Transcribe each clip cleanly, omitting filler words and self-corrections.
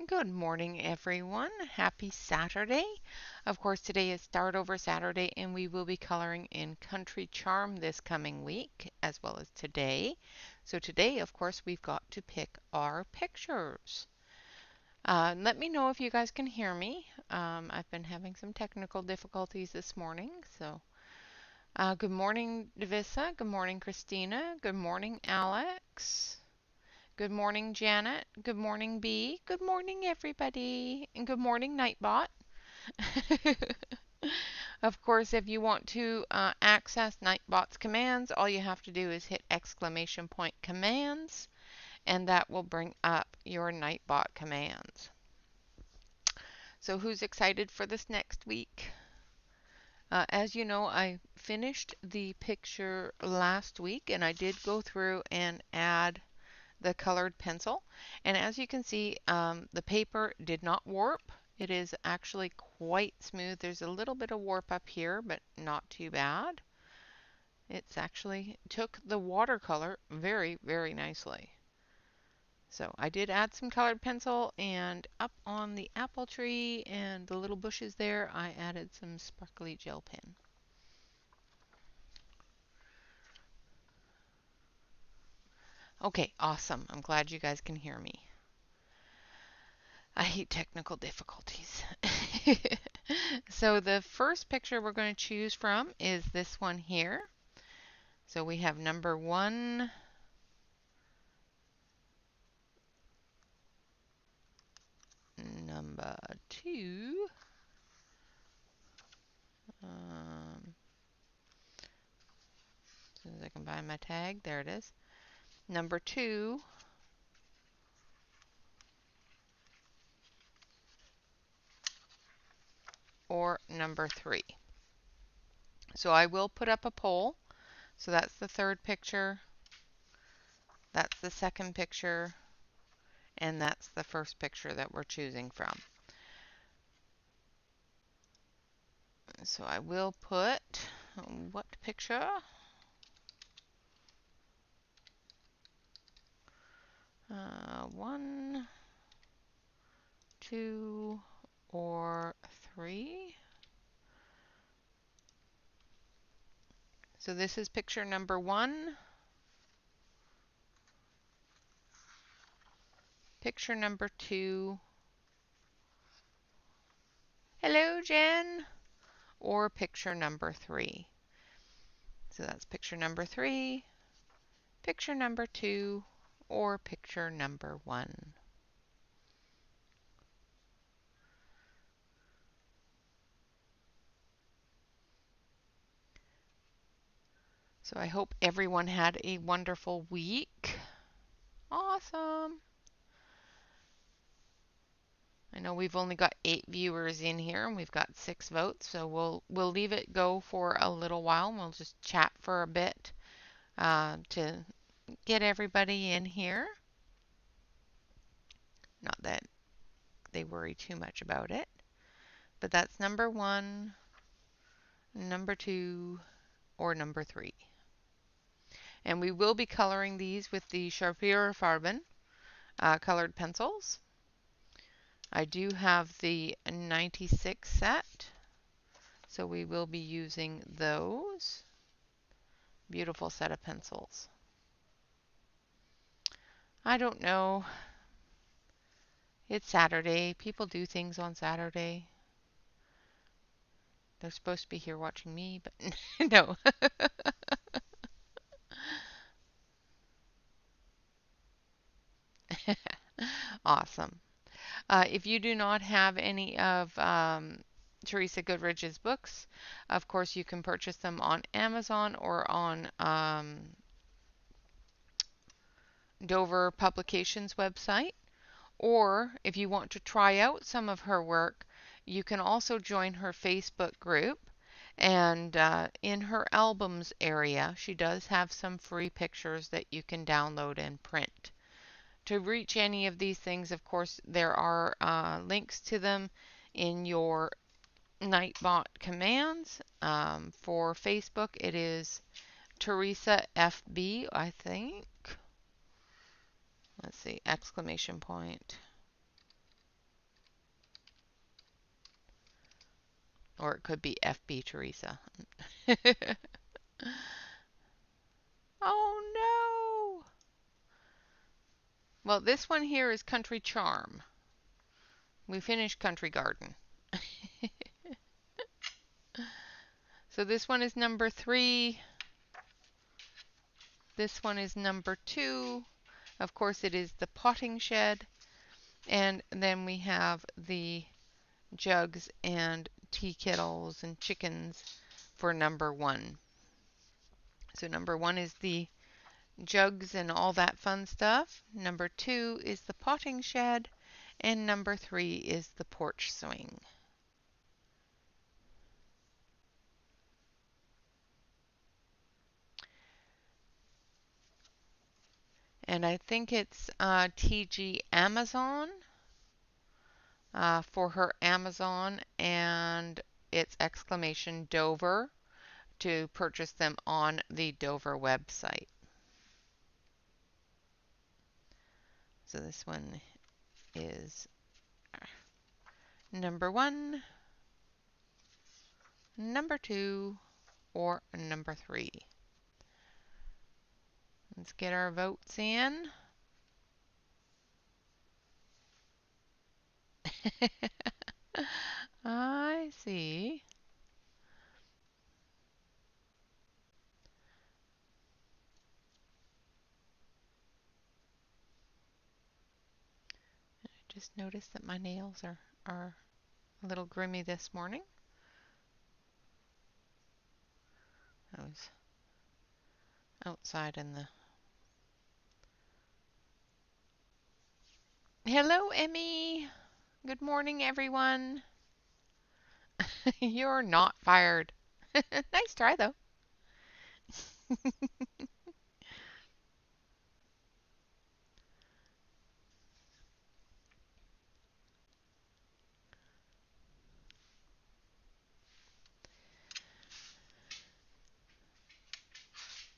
Good morning, everyone. Happy Saturday. Of course, today is Start Over Saturday, and we will be coloring in Country Charm this coming week, as well as today. So today, of course, we've got to pick our pictures. Let me know if you guys can hear me. I've been having some technical difficulties this morning, so good morning, Divissa. Good morning, Christina. Good morning, Alex. Good morning, Janet. Good morning, Bee. Good morning, everybody. And good morning, Nightbot. Of course, if you want to access Nightbot's commands, all you have to do is hit !" commands, and that will bring up your Nightbot commands. So who's excited for this next week? As you know, I finished the picture last week, and I did go through and add the colored pencil, and as you can see, the paper did not warp. It is actually quite smooth. There's a little bit of warp up here, but not too bad. It's actually took the watercolor very, very nicely. So I did add some colored pencil, and up on the apple tree and the little bushes there, I added some sparkly gel pen. Okay, awesome. I'm glad you guys can hear me. I hate technical difficulties. So the first picture we're going to choose from is this one here. So we have number 1, number 2, as soon as I can find my tag, there it is. Number 2, or number 3. So I will put up a poll. So that's the third picture, that's the second picture, and that's the first picture that we're choosing from. So I will put what picture? 1, 2, or 3. So this is picture number 1. Picture number 2. Hello, Jen. Or picture number 3. So that's picture number 3, picture number 2, or picture number 1. So I hope everyone had a wonderful week. Awesome. I know we've only got 8 viewers in here and we've got 6 votes, so we'll leave it go for a little while and we'll just chat for a bit to get everybody in here. Not that they worry too much about it, but that's number 1, number 2, or number 3. And we will be coloring these with the Sharpierfarben colored pencils. I do have the 96 set, so we will be using those. Beautiful set of pencils. I don't know. It's Saturday. People do things on Saturday. They're supposed to be here watching me, but no. Awesome. If you do not have any of Teresa Goodridge's books, of course you can purchase them on Amazon or on Dover Publications website. Or if you want to try out some of her work, you can also join her Facebook group. And in her albums area, she does have some free pictures that you can download and print. To reach any of these things, of course, there are links to them in your Nightbot commands. For Facebook, it is Teresa FB, I think. Let's see, ! Or it could be FB Teresa. Oh no! Well, this one here is Country Charm. We finished Country Garden. So this one is number 3. This one is number 2. Of course, it is the potting shed. And then we have the jugs and tea kettles and chickens for number 1. So number 1 is the jugs and all that fun stuff. Number 2 is the potting shed. And number 3 is the porch swing. And I think it's TG Amazon for her Amazon, and it's exclamation Dover to purchase them on the Dover website. So this one is number 1, number 2, or number 3. Let's get our votes in. I see. I just noticed that my nails are a little grimy this morning. I was outside in the... Hello, Emmy. Good morning, everyone. You're not fired. Nice try, though.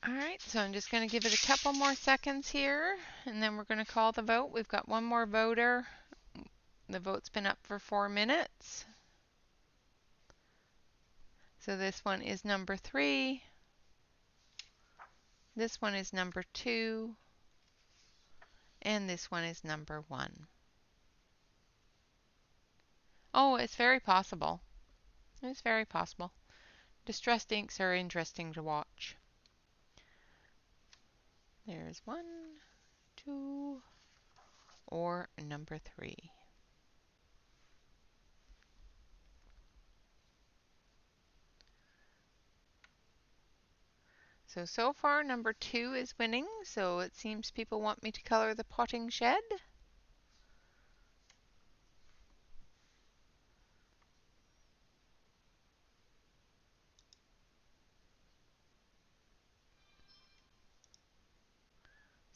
All right, so I'm just going to give it a couple more seconds here, and then we're going to call the vote. We've got one more voter. The vote's been up for 4 minutes. So this one is number 3. This one is number 2. And this one is number 1. Oh, it's very possible. It's very possible. Distressed inks are interesting to watch. There's 1, 2, or number 3. So far number 2 is winning, so it seems people want me to color the potting shed.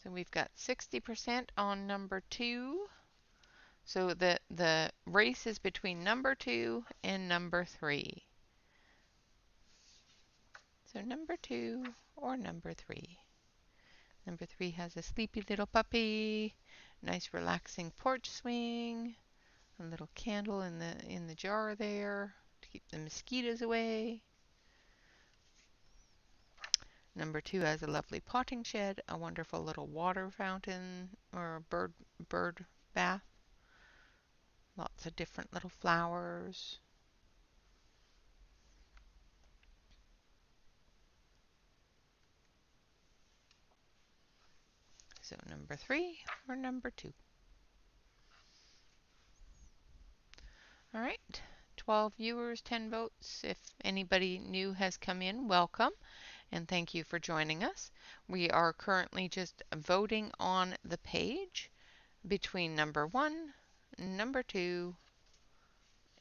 So we've got 60% on number 2. So the race is between number 2 and number 3. So number 2 or number 3. Number 3 has a sleepy little puppy, nice relaxing porch swing, a little candle in the jar there to keep the mosquitoes away. Number 2 has a lovely potting shed, a wonderful little water fountain or a bird bath. Lots of different little flowers. So number 3 or number 2. All right, 12 viewers, 10 votes. If anybody new has come in, welcome. And thank you for joining us. We are currently just voting on the page between number 1, number 2,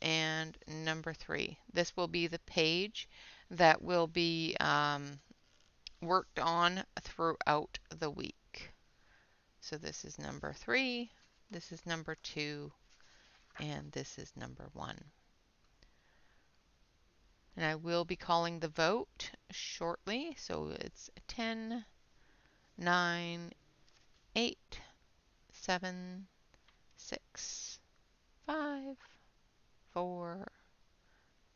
and number 3. This will be the page that will be worked on throughout the week. So this is number 3, this is number 2, and this is number 1. And I will be calling the vote shortly. So it's 10, 9, 8, 7, 6, 5, 4,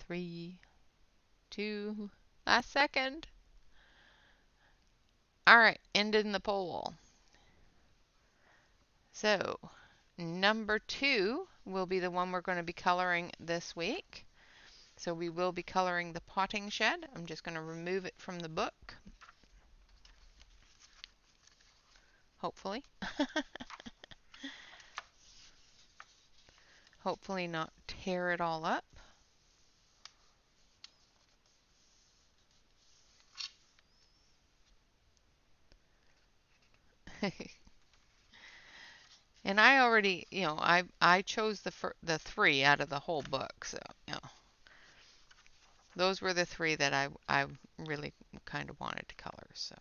3, 2, last second. All right, ending the poll. So number 2 will be the one we're going to be coloring this week. So we will be coloring the potting shed. I'm just going to remove it from the book. Hopefully. Hopefully not tear it all up. And I already, I chose the 3 out of the whole book, so, those were the 3 that I really kind of wanted to color, so.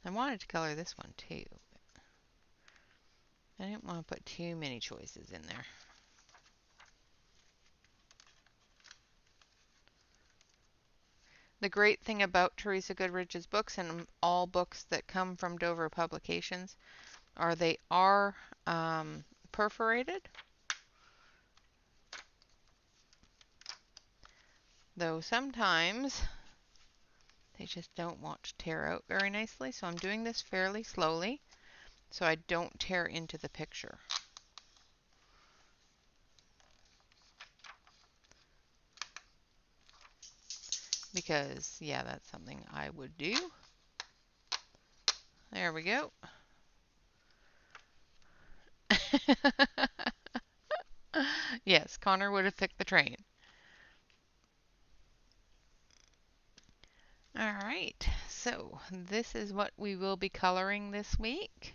I wanted to color this one too. I didn't want to put too many choices in there. The great thing about Teresa Goodridge's books and all books that come from Dover Publications are they are perforated, though sometimes they just don't want to tear out very nicely. So I'm doing this fairly slowly so I don't tear into the picture. Because, yeah, that's something I would do. There we go. Yes, Connor would have picked the train. All right, so this is what we will be coloring this week.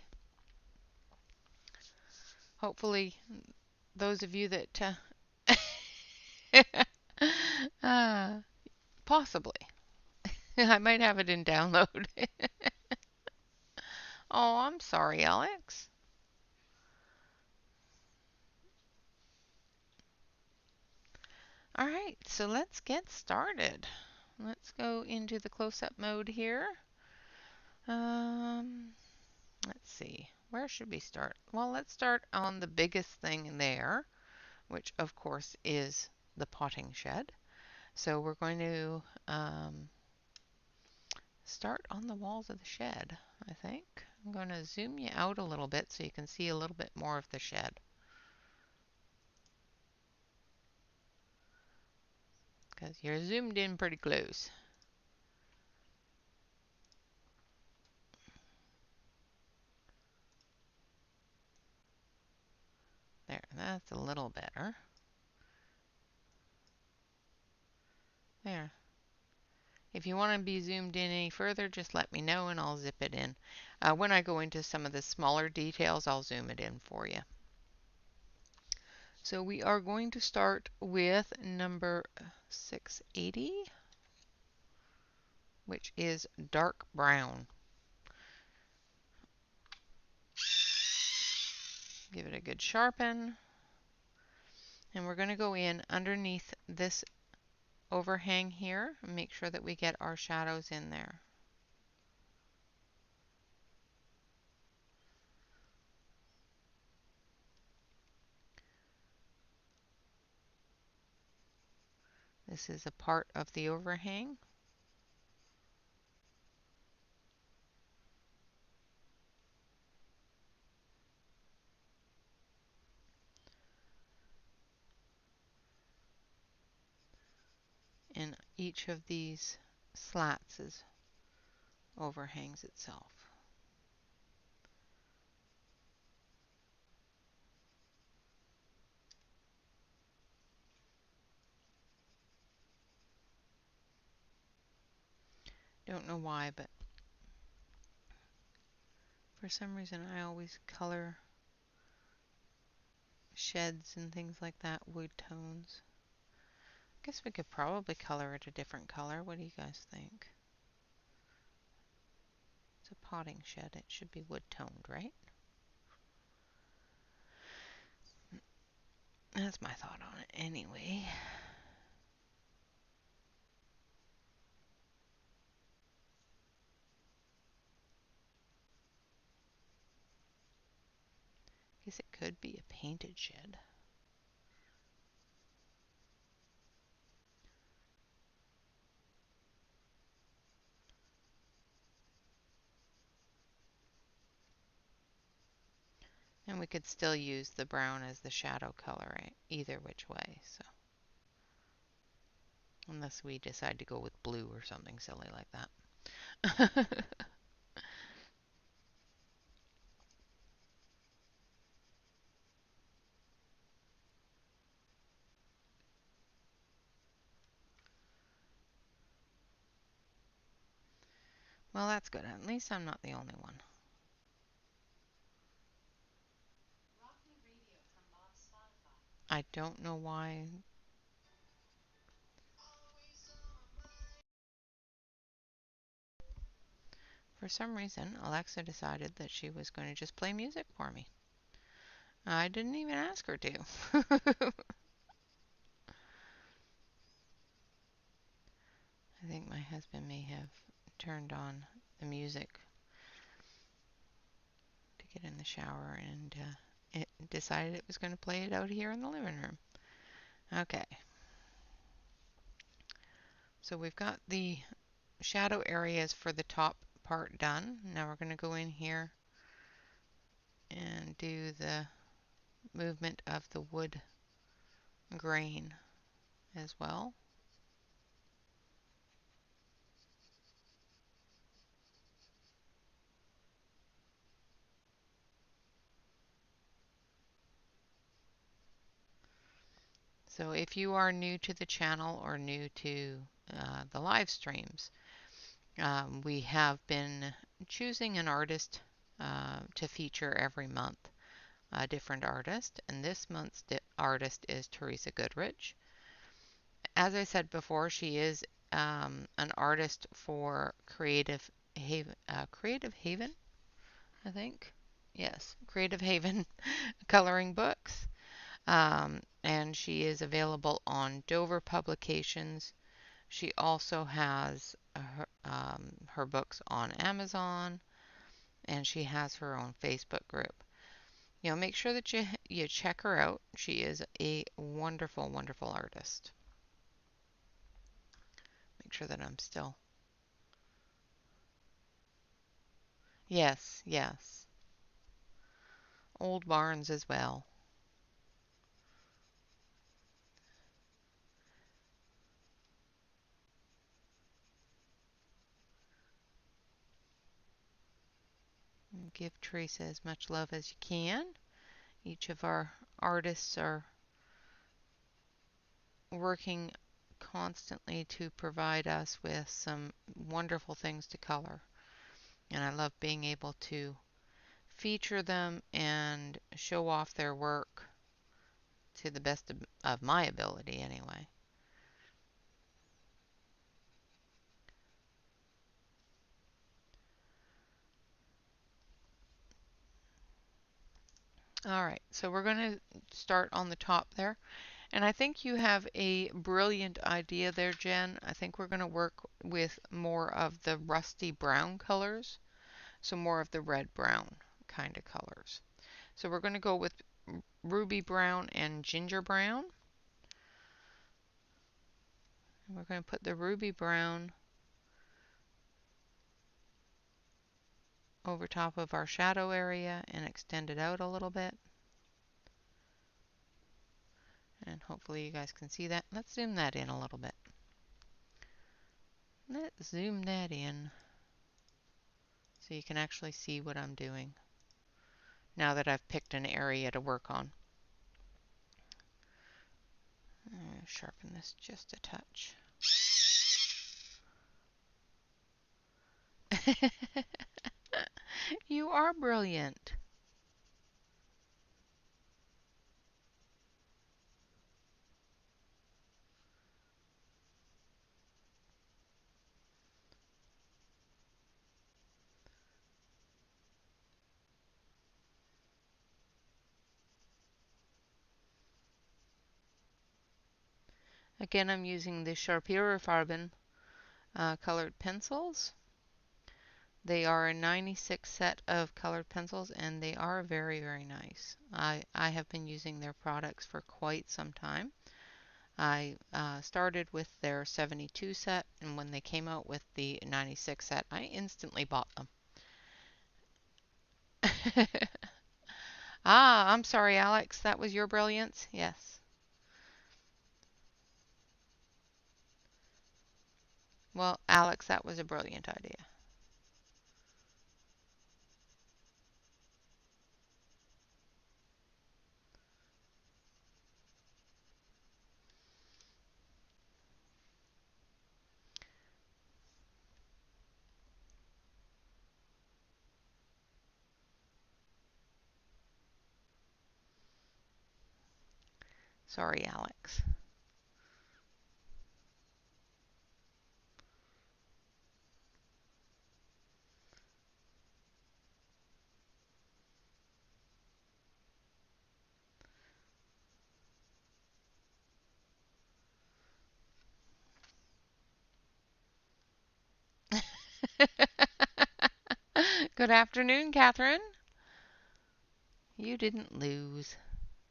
Hopefully, those of you that possibly. I might have it in download. Oh, I'm sorry, Alex. All right, so let's get started. Let's go into the close-up mode here. Let's see. Where should we start? Well, let's start on the biggest thing there, which of course is the potting shed. So we're going to start on the walls of the shed, I think. I'm going to zoom you out a little bit so you can see a little bit more of the shed. Because you're zoomed in pretty close. There, that's a little better. There. If you want to be zoomed in any further, just let me know and I'll zip it in. When I go into some of the smaller details, I'll zoom it in for you. So we are going to start with number 680, which is dark brown. Give it a good sharpen. And we're going to go in underneath this overhang here and make sure that we get our shadows in there. This is a part of the overhang. And each of these slats overhangs itself. Don't know why, but for some reason I always color sheds and things like that wood tones. I guess we could probably color it a different color. What do you guys think? It's a potting shed. It should be wood toned, right? That's my thought on it anyway. Guess it could be a painted shed. And we could still use the brown as the shadow color either which way. So unless we decide to go with blue or something silly like that. Well, that's good. At least I'm not the only one. I don't know why. For some reason, Alexa decided that she was going to just play music for me. I didn't even ask her to. I think my husband may have turned on the music to get in the shower, and it decided it was going to play it out here in the living room. Okay. So we've got the shadow areas for the top part done. Now we're going to go in here and do the movement of the wood grain as well. So if you are new to the channel or new to the live streams, we have been choosing an artist to feature every month, a different artist, and this month's artist is Teresa Goodridge. As I said before, she is an artist for Creative Haven, I think. Yes, Creative Haven coloring books. And she is available on Dover Publications. She also has her books on Amazon, and she has her own Facebook group. You know, make sure that you check her out. She is a wonderful, wonderful artist. Make sure that I'm still. Yes, yes. Old Barns as well. Give Teresa as much love as you can. Each of our artists are working constantly to provide us with some wonderful things to color. And I love being able to feature them and show off their work to the best of my ability anyway. All right, so we're going to start on the top there. And I think you have a brilliant idea there, Jen. I think we're going to work with more of the rusty brown colors, so more of the red-brown kind of colors. So we're going to go with ruby brown and ginger brown. And we're going to put the ruby brown over top of our shadow area and extend it out a little bit. And hopefully you guys can see that. Let's zoom that in a little bit. Let's zoom that in so you can actually see what I'm doing now that I've picked an area to work on. Sharpen this just a touch. You are brilliant. Again, I'm using the Sharpierfarben colored pencils. They are a 96 set of colored pencils, and they are very, very nice. I have been using their products for quite some time. I started with their 72 set, and when they came out with the 96 set, I instantly bought them. Ah, I'm sorry, Alex. That was your brilliance? Yes. Well, Alex, that was a brilliant idea. Sorry, Alex. Good afternoon, Catherine. You didn't lose.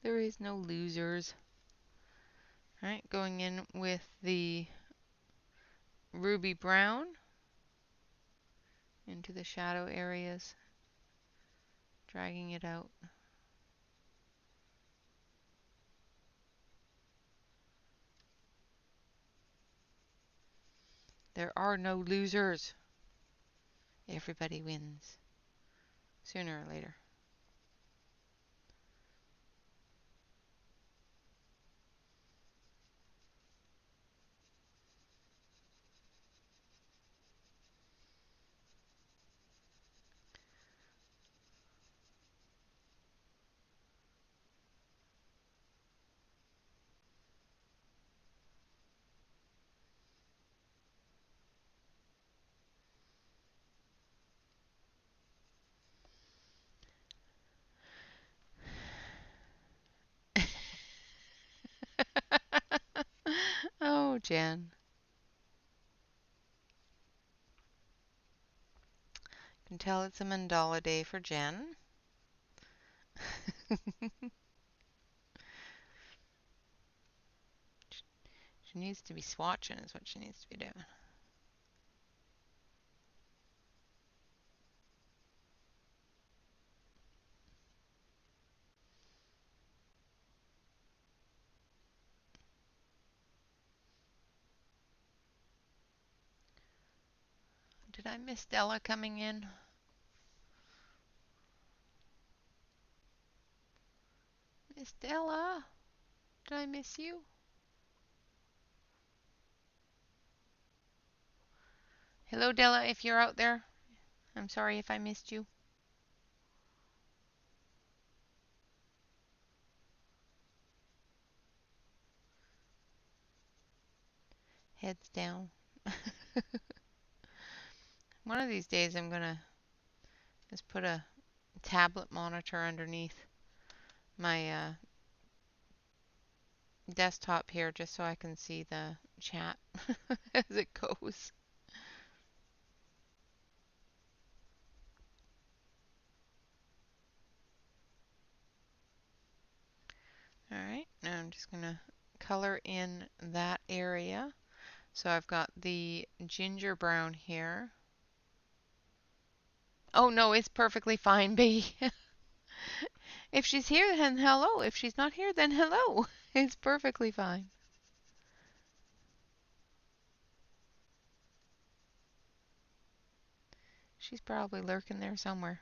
There is no losers. All right, going in with the ruby brown into the shadow areas, dragging it out. There are no losers. Everybody wins, sooner or later. Oh, Jen. You can tell it's a mandala day for Jen. She needs to be swatching is what she needs to be doing. Did I miss Della coming in? Miss Della, did I miss you? Hello, Della, if you're out there. I'm sorry if I missed you. Heads down. One of these days I'm gonna just put a tablet monitor underneath my desktop here just so I can see the chat as it goes. Alright, now I'm just gonna color in that area. So I've got the ginger brown here. Oh no, it's perfectly fine, B. If she's here, then hello. If she's not here, then hello. It's perfectly fine. She's probably lurking there somewhere.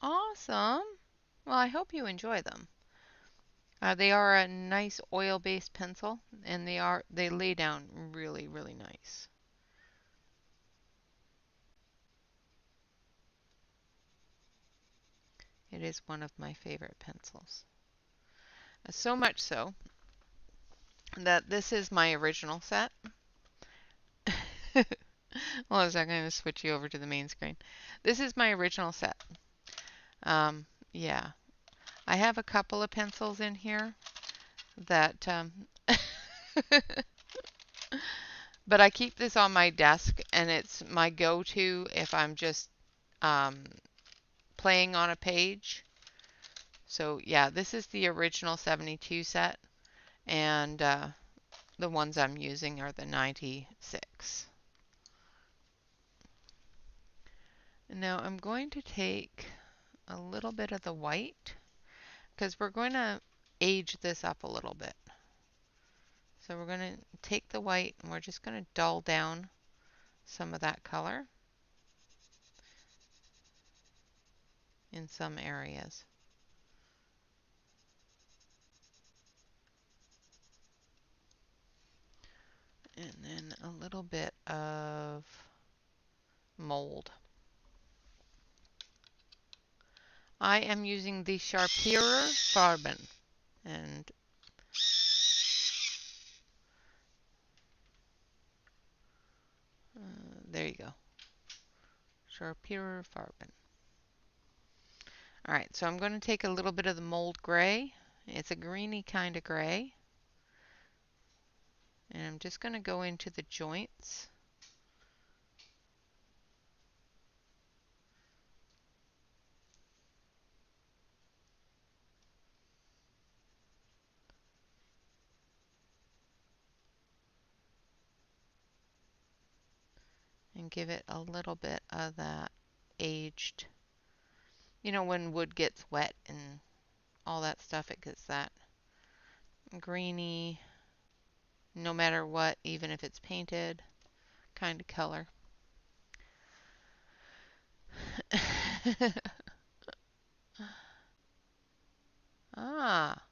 Awesome. Well, I hope you enjoy them. They are a nice oil-based pencil, and they lay down really, really nice. It is one of my favorite pencils. So much so that this is my original set. Well, I'm going to switch you over to the main screen. This is my original set. Yeah, I have a couple of pencils in here that, but I keep this on my desk, and it's my go-to if I'm just um, playing on a page. So yeah, this is the original 72 set, and the ones I'm using are the 96. And now I'm going to take a little bit of the white because we're going to age this up a little bit. So we're going to take the white and we're just going to dull down some of that color in some areas. And then a little bit of mold. I am using the Sharperer Farben, and there you go. Sharperer Farben. Alright, so I'm going to take a little bit of the mold gray. It's a greeny kind of gray. And I'm just going to go into the joints. And give it a little bit of that aged, you know, when wood gets wet and all that stuff, it gets that greeny, no matter what, even if it's painted, kind of color. Ah,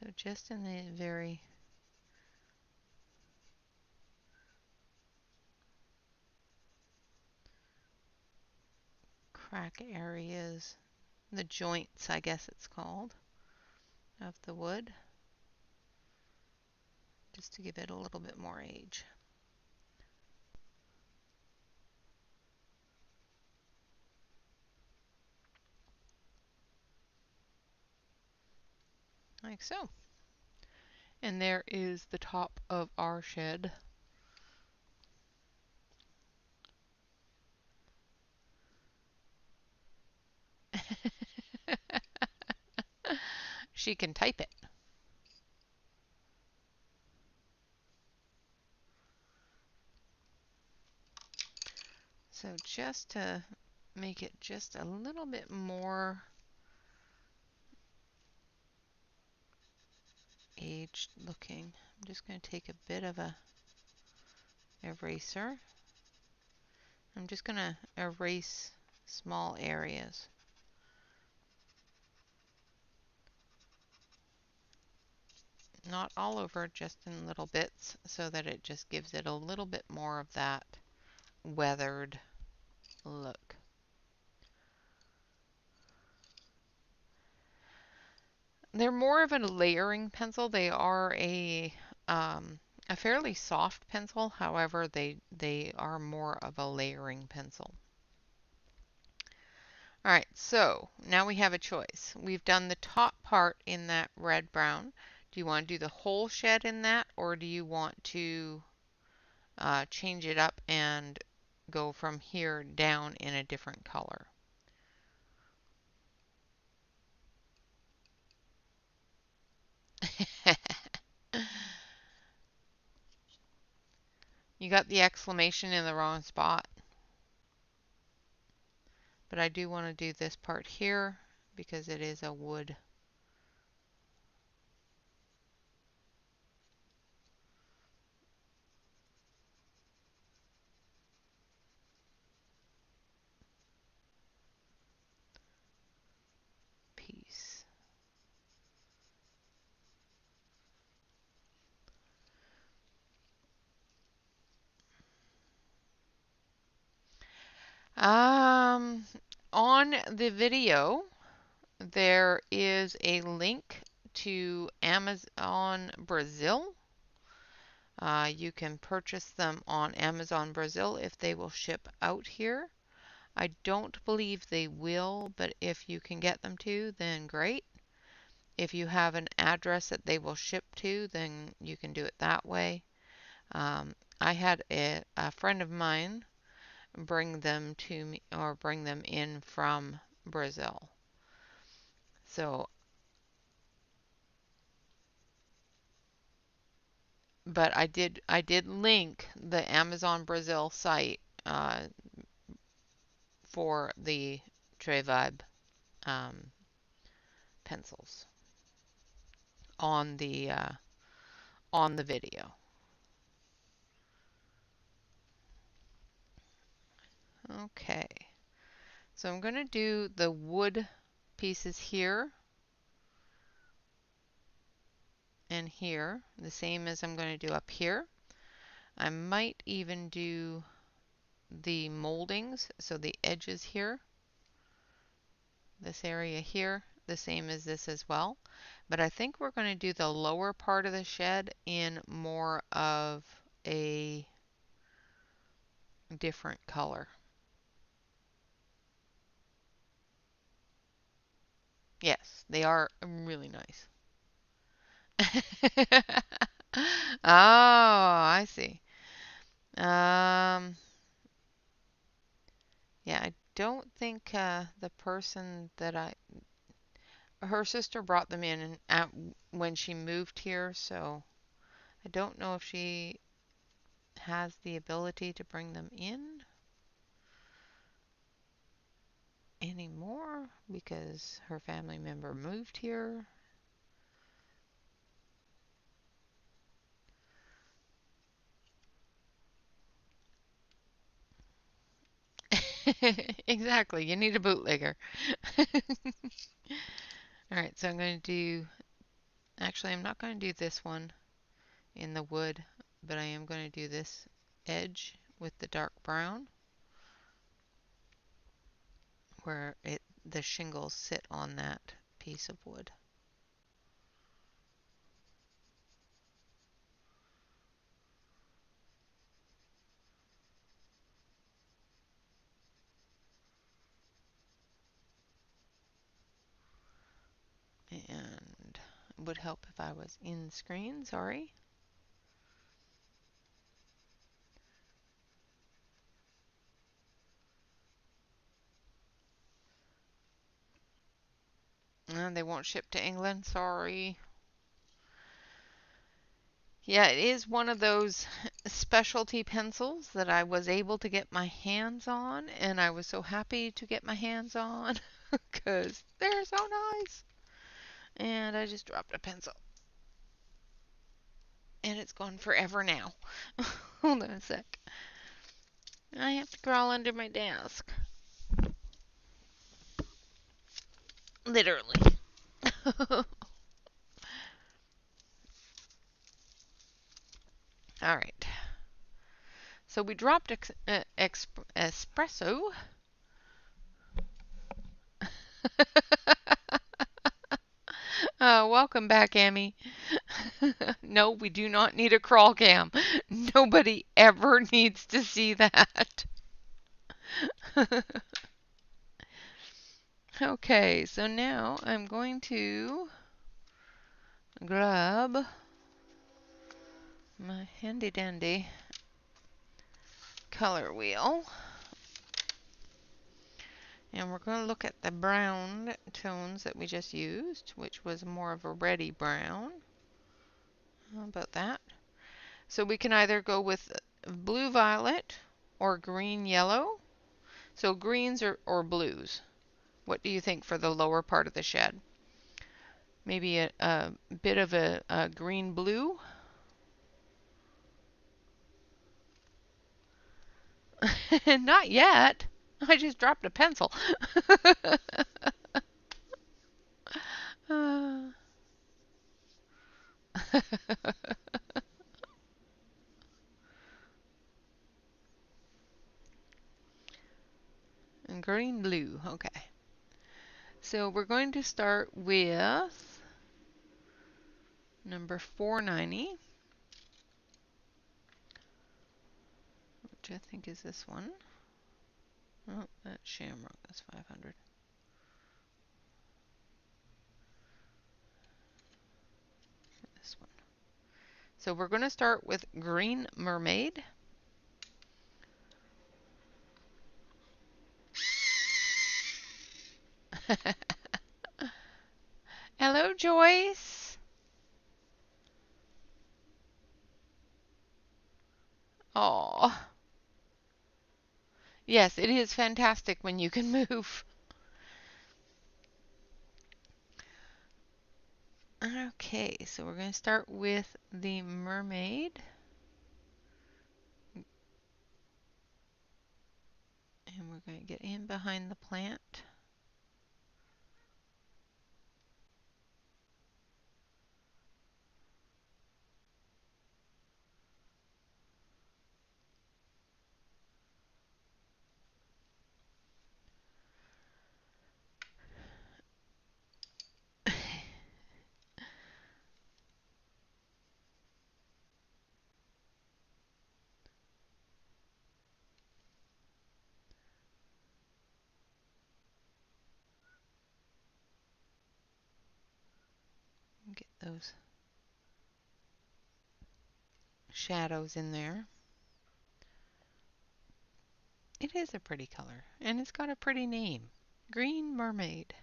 so just in the very crack areas, the joints, I guess it's called, of the wood, just to give it a little bit more age. Like so. And there is the top of our shed. She can type it. So just to make it just a little bit more aged looking, I'm just going to take a bit of a eraser. I'm just going to erase small areas. Not all over, just in little bits, so that it just gives it a little bit more of that weathered look. They're more of a layering pencil. They are a fairly soft pencil. However, they are more of a layering pencil. All right, so now we have a choice. We've done the top part in that red brown. Do you want to do the whole shed in that, or do you want to change it up and go from here down in a different color? You got the exclamation in the wrong spot. But I do want to do this part here because it is a wood. Piece. Um, on the video, there is a link to Amazon Brazil. You can purchase them on Amazon Brazil if they will ship out here. I don't believe they will, but if you can get them to, then great. If you have an address that they will ship to, then you can do it that way. I had a friend of mine bring them to me or bring them in from Brazil. So, but I did link the Amazon Brazil site for the Trevibe um, pencils on the video. Okay, so I'm going to do the wood pieces here and here, the same as I'm going to do up here. I might even do the moldings, so the edges here, this area here, the same as this as well. But I think we're going to do the lower part of the shed in more of a different color. Yes, they are really nice. Oh, I see. Um, yeah, I don't think the person that her sister brought them in when she moved here, so I don't know if she has the ability to bring them in anymore because her family member moved here. Exactly, you need a bootlegger. All right, so I'm going to do, actually, I'm not going to do this one in the wood, but I am going to do this edge with the dark brown where the shingles sit on that piece of wood. And it would help if I was in screen, sorry. They won't ship to England, sorry. Yeah, it is one of those specialty pencils that I was able to get my hands on, and I was so happy to get my hands on because they're so nice. And I just dropped a pencil. And it's gone forever now. Hold on a sec. I have to crawl under my desk. Literally. All right. So we dropped espresso. Welcome back, Amy. No, we do not need a crawl cam. Nobody ever needs to see that. Okay, so now I'm going to grab my handy dandy color wheel. And we're going to look at the brown tones that we just used, which was more of a reddy brown. How about that? So we can either go with blue violet or green yellow. So greens or blues. What do you think for the lower part of the shed? Maybe a bit of a green blue? Not yet. I just dropped a pencil. green, blue. Okay. So we're going to start with number 490, which I think is this one. Oh, that's Shamrock. That's 500. This one. So we're going to start with Green Mermaid. Hello, Joyce. Oh, yes, it is fantastic when you can move. Okay, so we're going to start with the mermaid. And we're going to get in behind the plant. Get those shadows in there. It is a pretty color, and it's got a pretty name. Green Mermaid.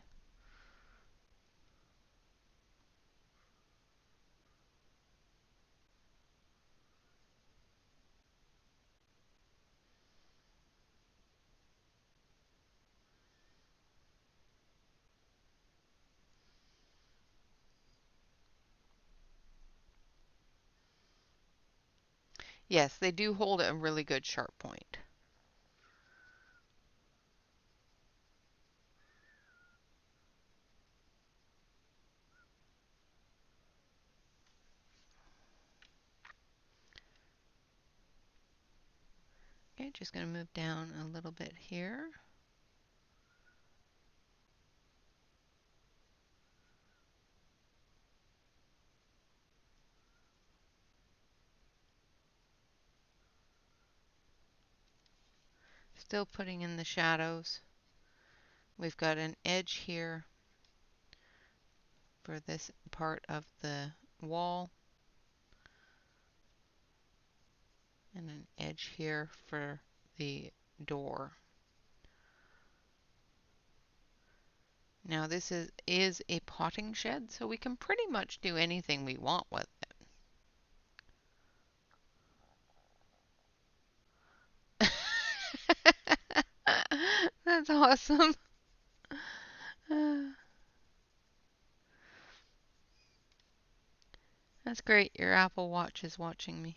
Yes, they do hold a really good sharp point. Okay, just going to move down a little bit here. Still putting in the shadows. We've got an edge here for this part of the wall, and an edge here for the door. Now this is a potting shed, so we can pretty much do anything we want with it. That's awesome. That's great. Your Apple Watch is watching me.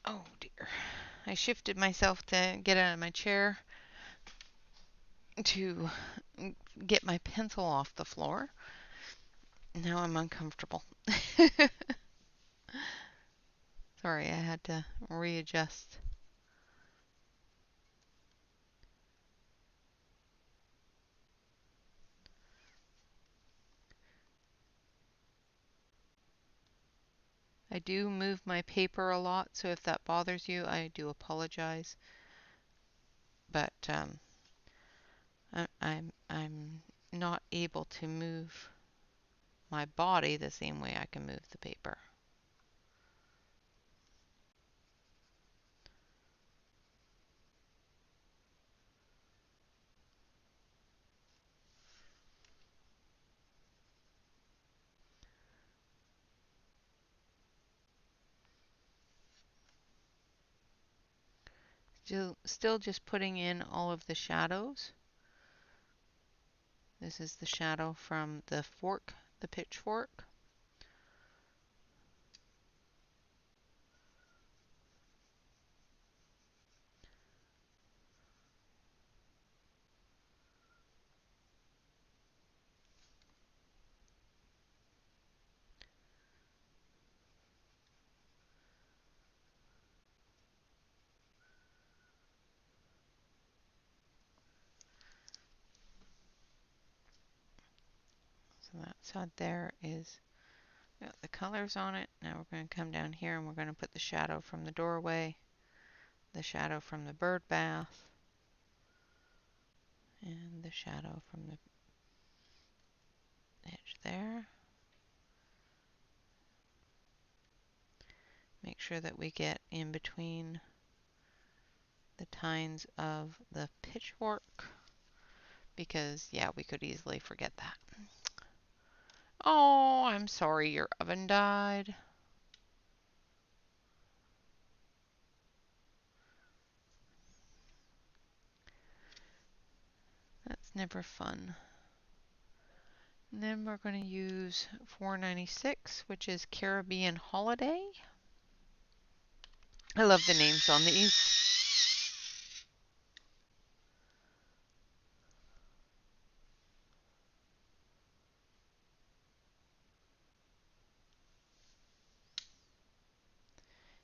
Oh dear. I shifted myself to get out of my chair to get my pencil off the floor. Now I'm uncomfortable. Sorry, I had to readjust. I do move my paper a lot, so if that bothers you, I do apologize. But I'm not able to move my body the same way I can move the paper. Still just putting in all of the shadows. This is the shadow from the fork, the pitchfork. So that side there is got the colors on it. Now we're going to come down here and we're going to put the shadow from the doorway, the shadow from the bird bath, and the shadow from the edge there. Make sure that we get in between the tines of the pitchfork, because yeah, we could easily forget that. Oh, I'm sorry your oven died. That's never fun. And then we're going to use 496, which is Caribbean Holiday. I love the names on these.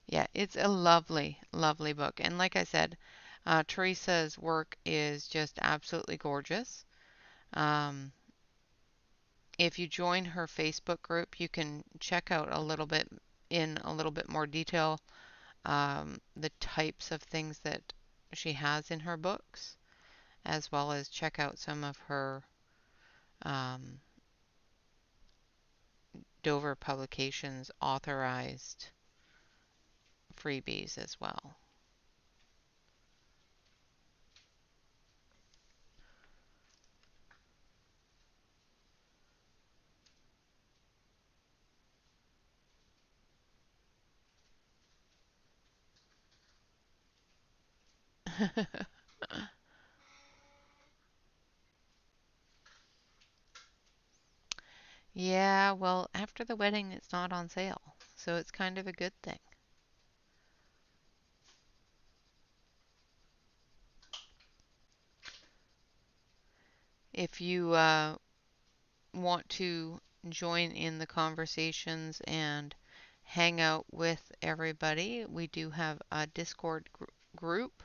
Yeah, it's a lovely, lovely book. And like I said, Teresa's work is just absolutely gorgeous. Um, if you join her Facebook group, you can check out a little bit in a little bit more detail the types of things that she has in her books, as well as check out some of her um, Dover Publications authorized freebies as well. Yeah, well, after the wedding, it's not on sale, so it's kind of a good thing. If you want to join in the conversations and hang out with everybody, we do have a Discord group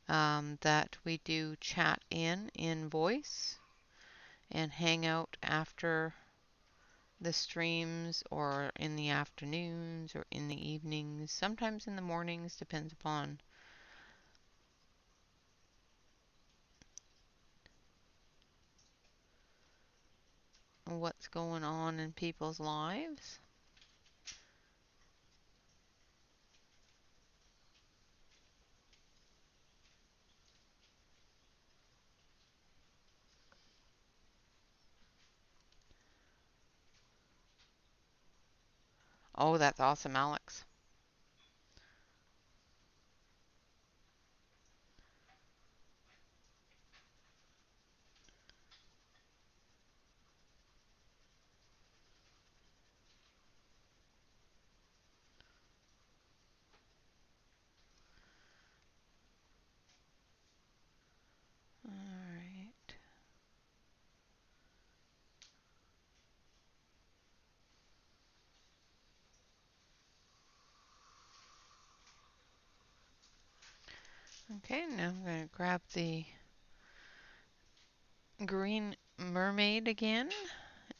that we do chat in voice and hang out after the streams or in the afternoons or in the evenings, sometimes in the mornings, depends upon what's going on in people's lives. Oh, that's awesome, Alex. All right. Okay, now I'm going to grab the green mermaid again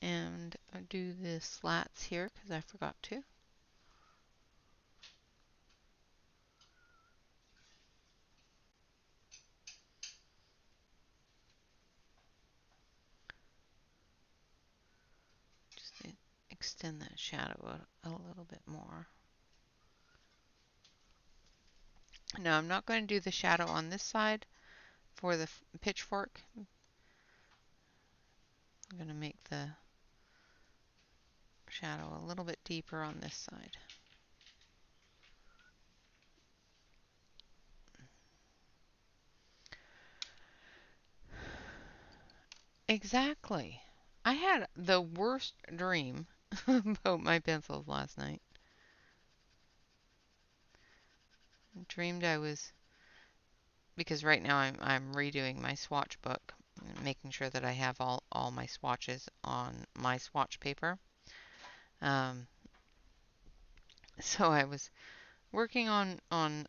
and do the slats here because I forgot to. Just extend that shadow a little bit more. Now I'm not going to do the shadow on this side for the pitchfork. I'm going to make the shadow a little bit deeper on this side. Exactly. I had the worst dream about my pencils last night. I dreamed I was, because right now I'm redoing my swatch book, making sure that I have all my swatches on my swatch paper. Um, so I was working on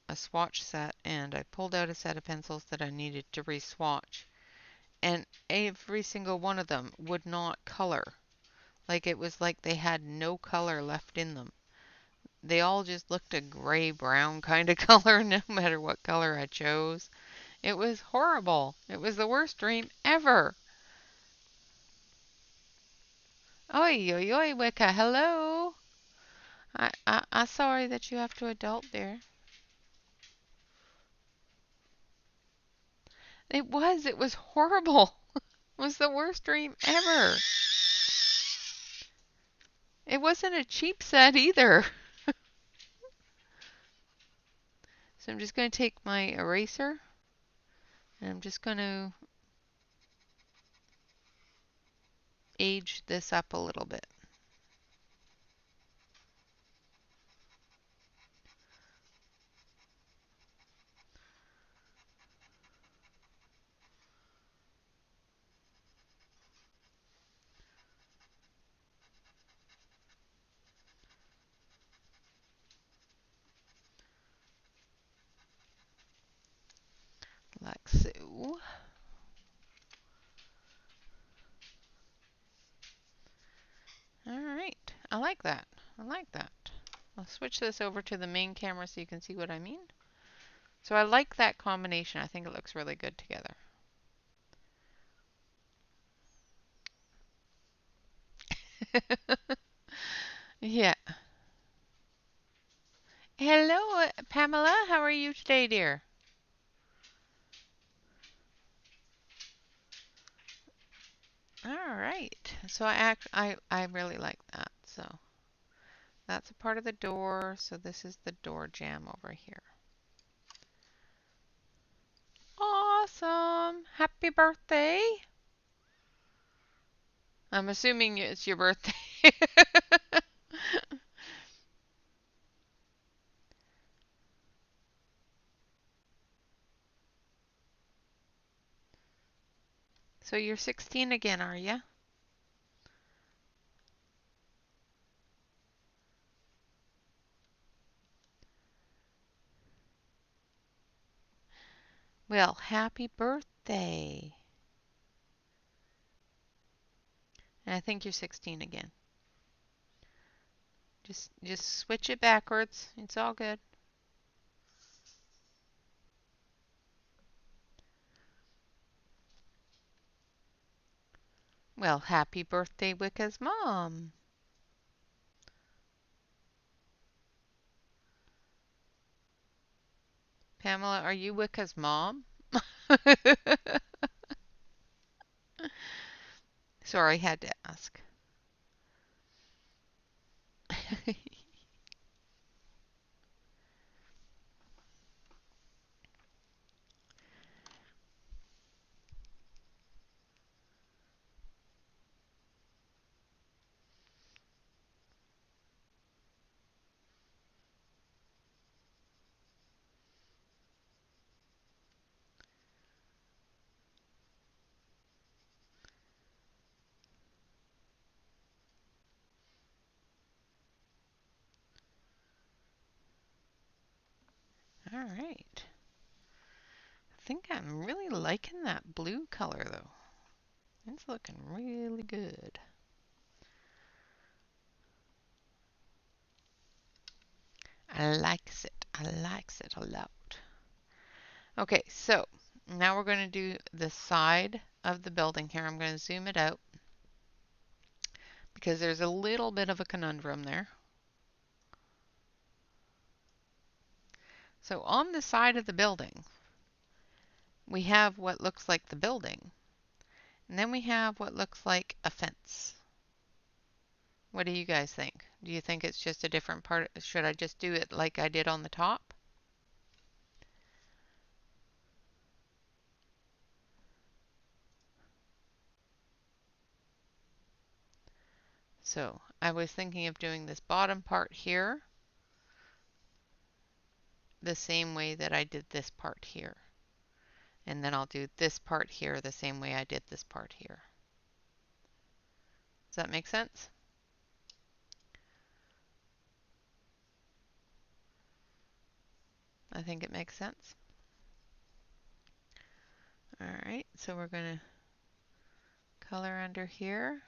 a swatch set and I pulled out a set of pencils that I needed to re-swatch, and every single one of them would not color. Like it was like they had no color left in them. They all just looked a gray brown kind of color no matter what color I chose. It was horrible. It was the worst dream ever. Oi, oi, oi, Wicca, hello. I'm sorry that you have to adult there. It was horrible. It was the worst dream ever. It wasn't a cheap set either. So I'm just going to take my eraser and I'm just going to age this up a little bit. Like so. Alright, I like that. I like that. I'll switch this over to the main camera so you can see what I mean. So I like that combination. I think it looks really good together. Yeah. Hello, Pamela. How are you today, dear? All right. So I really like that. So that's a part of the door. So this is the door jamb over here. Awesome. Happy birthday. I'm assuming it's your birthday. So you're 16 again, are you? Well, happy birthday. And I think you're 16 again. Just switch it backwards. It's all good. Well, happy birthday, Wicca's mom. Pamela, are you Wicca's mom? Sorry, had to ask. All right. I think I'm really liking that blue color though. It's looking really good. I likes it. I likes it a lot. Okay, so now we're going to do the side of the building here. I'm going to zoom it out because there's a little bit of a conundrum there. So on the side of the building, we have what looks like the building, and then we have what looks like a fence. What do you guys think? Do you think it's just a different part? Should I just do it like I did on the top? So I was thinking of doing this bottom part here the same way that I did this part here. And then I'll do this part here the same way I did this part here. Does that make sense? I think it makes sense. All right, so we're going to color under here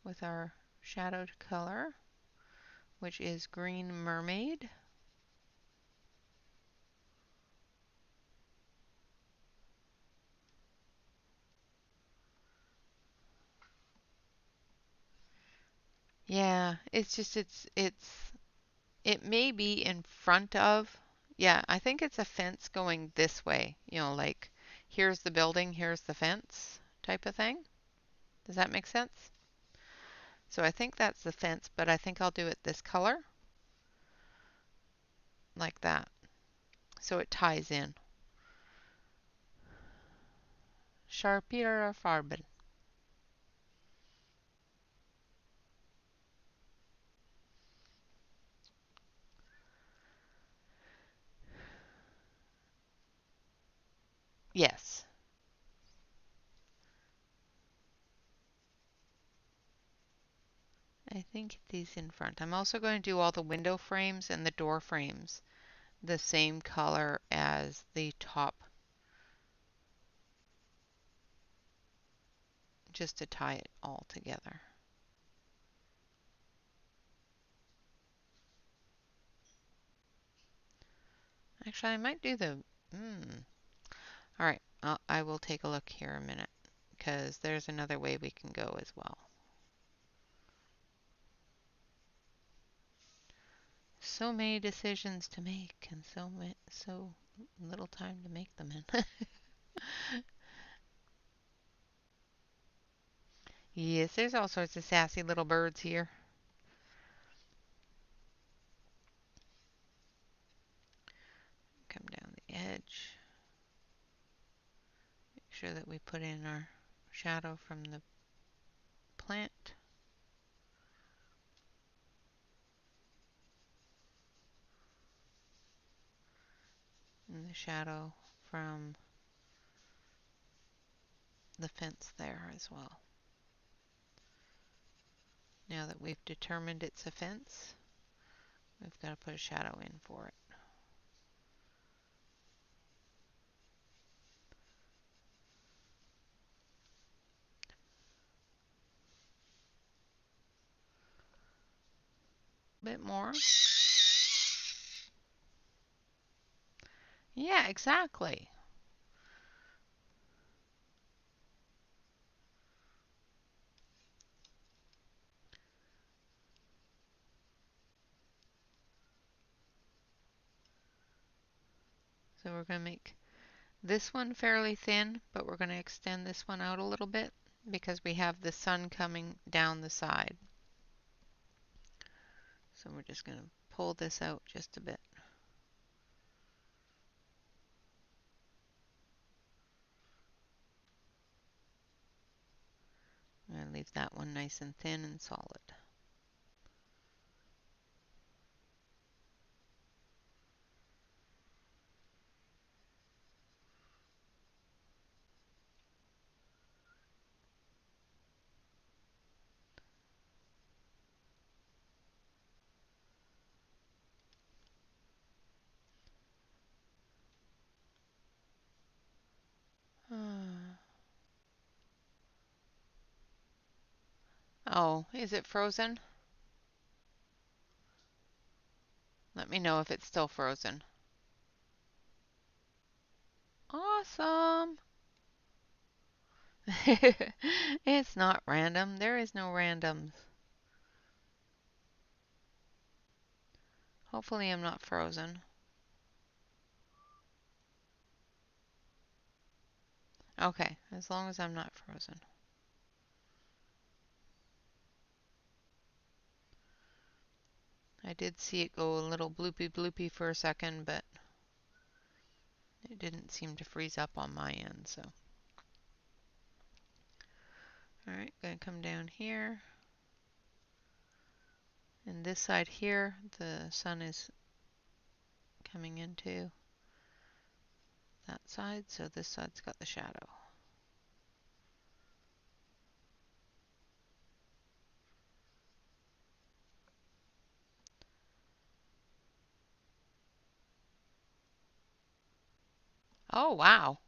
with our shadowed color, which is Green Mermaid. Yeah, it's just it may be in front of, yeah, I think it's a fence going this way, you know, like here's the building, here's the fence type of thing. Does that make sense? So I think that's the fence, but I think I'll do it this color, like that, so it ties in. Sharpere Farben. Yes. I think these in front. I'm also going to do all the window frames and the door frames the same color as the top, just to tie it all together. Actually, I might do the, all right, I will take a look here a minute because there's another way we can go as well. So many decisions to make and so little time to make them in. Yes, there's all sorts of sassy little birds here. Come down the edge. Make sure that we put in our shadow from the plant. And the shadow from the fence there as well. Now that we've determined it's a fence, we've got to put a shadow in for it. Bit more. Yeah, exactly. So we're going to make this one fairly thin, but we're going to extend this one out a little bit because we have the sun coming down the side. So we're just going to pull this out just a bit. I'm going to leave that one nice and thin and solid. Oh, is it frozen? Let me know if it's still frozen. Awesome! It's not random. There is no randoms. Hopefully I'm not frozen. Okay, as long as I'm not frozen. I did see it go a little bloopy bloopy for a second, but it didn't seem to freeze up on my end, so. Alright, gonna come down here. And this side here, the sun is coming into that side, so this side's got the shadow. Oh, wow.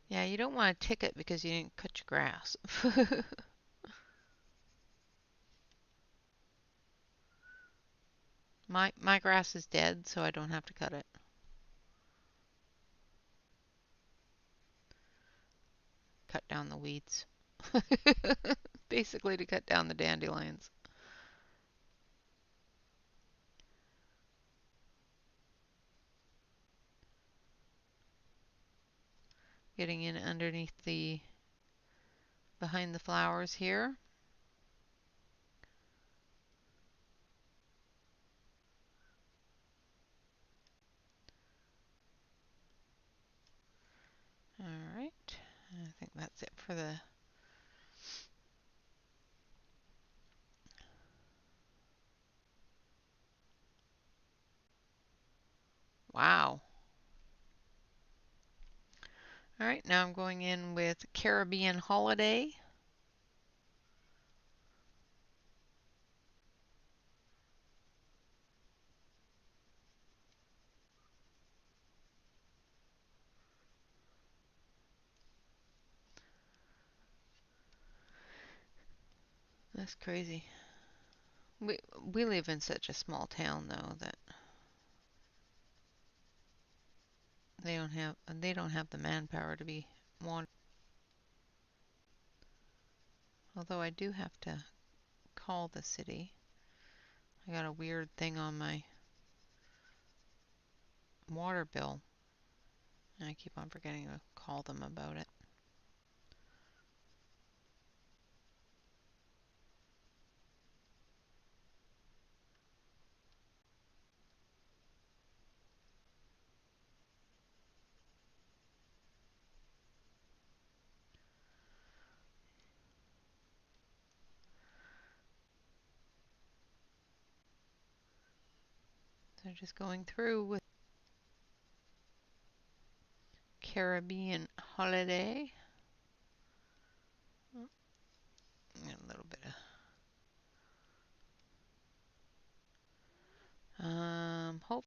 Yeah, you don't want a ticket because you didn't cut your grass. My grass is dead, so I don't have to cut it. Cut down the weeds. Basically to cut down the dandelions. Getting in underneath the behind the flowers here. All right. I think that's it for the wow. All right, now I'm going in with Caribbean Holiday. That's crazy. We live in such a small town though that they don't have the manpower to be wandering. Although I do have to call the city. I got a weird thing on my water bill. And I keep on forgetting to call them about it. So just going through with Caribbean Holiday. And a little bit of hope